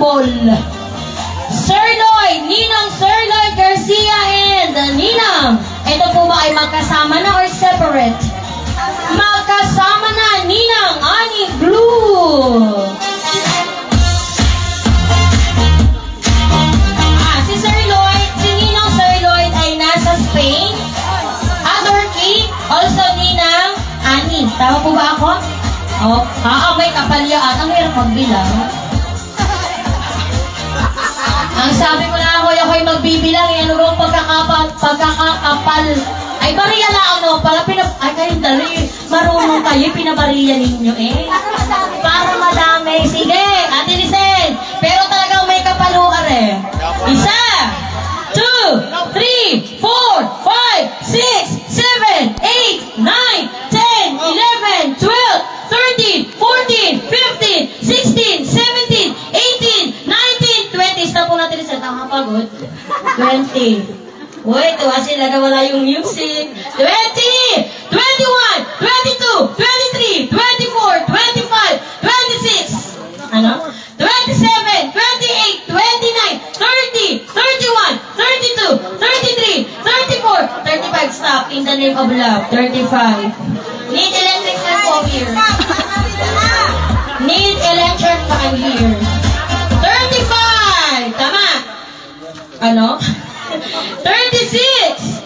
Rumble. Sir Lloyd, Ninang Sir Lloyd Garcia and Ninang. Ito po ba ay magkasama na or separate? Magkasama na, Ninang Ani Blue. Si Sir Lloyd, si Ninang Sir Lloyd ay nasa Spain. Turkey, also Ninang Ani. Tama po ba ako? Oh, may kapalyaan. Ang hirap magbilang. Ang sabi ko na ako'y magbibilang, ano bang pagkakapal. Ay, bariya lang ano, pala ay kayo dali, marunong kayo, pinabariya ninyo eh. Para madami. Sige, Ate Lisen, pero talagang may kapaluan eh. 1, 2, 3, 4, 5, 6, 7, 8, 9, 10, 11, 12, 13, 14, 15, 16, 17, 18, 19, 20. Stop po natin sa nakapagod. 20. Uy, tuwa sila na wala yung music. 20, 21, 22, 23, 24, 25, 26. Ano? 27, 28, 29, 30, 31, 32, 33, 34, 35. Stop. In the name of love. 35. Need electric fan po here. Need electric fan here. 35. Tama. Ano? 36,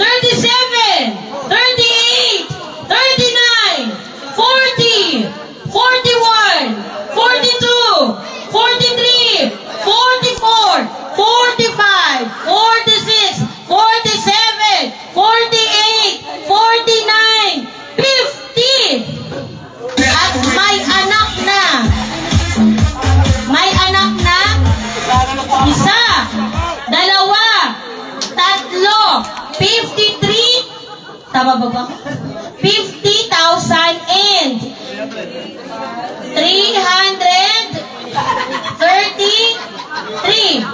37, 38, 39, 40, 41, 42, 43, 44, 45, 46, 47, 48, 49, 50. At may anak na. May anak na. Isa, dalawa, tatlo, 53, tama ba ba? 50,000 and 333.